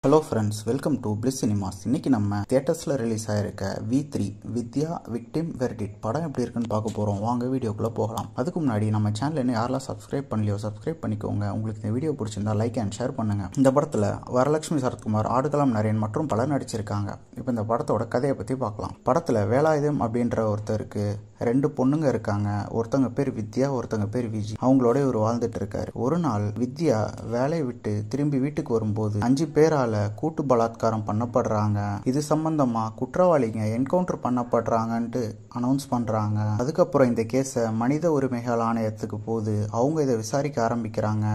Hello friends, welcome to bliss cinemas. இன்னைக்கு நம்ம தியேட்டர்ஸில் release ஆயிருக்க V3 வித்யா விக்டிம் வெர்டிக்ட் படம் எப்படி இருக்குன்னு பார்க்க போகிறோம். வாங்க வீடியோக்குள்ளே போகலாம். அதுக்கு முன்னாடி நம்ம சேனல் இன்னும் யாரெல்லாம் சப்ஸ்கிரைப் பண்ணலையோ சப்ஸ்கிரைப் பண்ணிக்கோங்க. உங்களுக்கு இந்த வீடியோ பிடிச்சிருந்தா லைக் அண்ட் ஷேர் பண்ணுங்க. இந்த படத்தில் வரலட்சுமி சரத்குமார், ஆடுகளம் நரேன் மற்றும் பலர் நடிச்சிருக்காங்க. இப்போ இந்த படத்தோட கதையை பற்றி பார்க்கலாம். படத்தில் வேலாயுதம் அப்படின்ற ஒருத்தருக்கு ரெண்டு பொண்ணுங்க இருக்காங்க. ஒருத்தங்க பேர் வித்யா, ஒருத்தங்க பேர் விஜி. அவங்களோட இவர் வாழ்ந்துட்டு இருக்காரு. ஒரு நாள் வித்யா வேலையை விட்டு திரும்பி வீட்டுக்கு வரும்போது 5 பேரால கூட்டு பலாத்காரம் பண்ணப்படுறாங்க. இது சம்பந்தமா குற்றவாளிங்க என்கவுண்டர் பண்ணப்படுறாங்கன்ட்டு அனௌன்ஸ் பண்றாங்க. அதுக்கப்புறம் இந்த கேஸை மனித உரிமைகள் ஆணையத்துக்கு போகுது. அவங்க இதை விசாரிக்க ஆரம்பிக்கிறாங்க.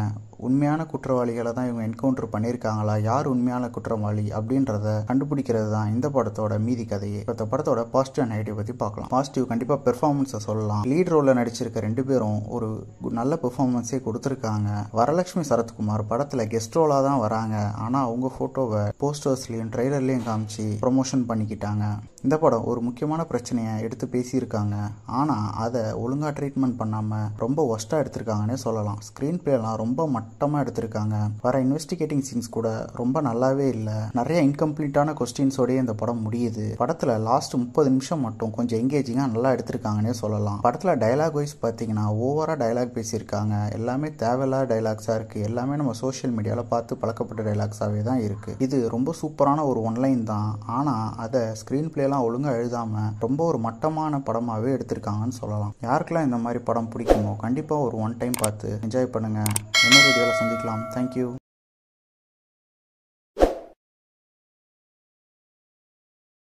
உண்மையான குற்றவாளிகளை தான் இவங்க என்கவுண்டர் பண்ணியிருக்காங்களா, யார் உண்மையான குற்றவாளி அப்படின்றத கண்டுபிடிக்கிறது தான் இந்த படத்தோட மீதி கதையே. இந்த படத்தோட பாசிட்டிவ் அண்ட் நெகட்டிவ் பற்றி பார்க்கலாம். பாசிட்டிவ் கண்டிப்பாக பெர்ஃபார்மன்ஸை சொல்லலாம். லீட் ரோலில் நடிச்சிருக்க 2 பேரும் ஒரு நல்ல பெர்ஃபார்மன்ஸே கொடுத்துருக்காங்க. வரலட்சுமி சரத்குமார் படத்தில் கெஸ்ட் ரோலாக தான் வராங்க. ஆனால் அவங்க ஃபோட்டோவை போஸ்டர்ஸ்லையும் ட்ரெய்லர்லையும் காமிச்சு ப்ரொமோஷன் பண்ணிக்கிட்டாங்க. இந்த படம் ஒரு முக்கியமான பிரச்சனையை எடுத்து பேசியிருக்காங்க. ஆனால் அதை ஒழுங்காக ட்ரீட்மெண்ட் பண்ணாமல் ரொம்ப ஒஸ்ட்டாக எடுத்திருக்காங்கன்னே சொல்லலாம். ஸ்க்ரீன் பிளேலாம் ரொம்ப மட்டமாக எடுத்திருக்காங்க. வர இன்வெஸ்டிகேட்டிங் சீன்ஸ் கூட ரொம்ப நல்லாவே இல்லை. நிறைய இன்கம்ப்ளீட்டான கொஸ்டின்ஸோடய இந்த படம் முடியுது. படத்தில் லாஸ்ட் 30 நிமிஷம் மட்டும் கொஞ்சம் எங்கேஜிங்காக நல்லா எடுத்திருக்காங்கன்னே சொல்லலாம். படத்தில் டைலாக் வைஸ் பார்த்தீங்கன்னா ஓவராக டைலாக் பேசியிருக்காங்க. எல்லாமே தேவையில்லாத டைலாக்ஸாக இருக்குது. எல்லாமே நம்ம சோஷியல் மீடியாவில் பார்த்து பழக்கப்பட்ட டைலாக்ஸாகவே தான் இருக்குது. இது ரொம்ப சூப்பரான ஒரு ஒன்லைன் தான். ஆனால் அதை ஸ்க்ரீன் பிளே ஒழுங்கா எழுதாம ரொம்ப ஒரு மட்டமான படமாவே எடுத்திருக்காங்கன்னு சொல்லலாம். யாருக்கெல்லாம் இந்த மாதிரி படம் பிடிக்குமோ கண்டிப்பா ஒரு ஒன் டைம் பார்த்து என்ஜாய் பண்ணுங்க. இன்னொரு வீடியோல சந்திக்கலாம். தேங்க்யூ.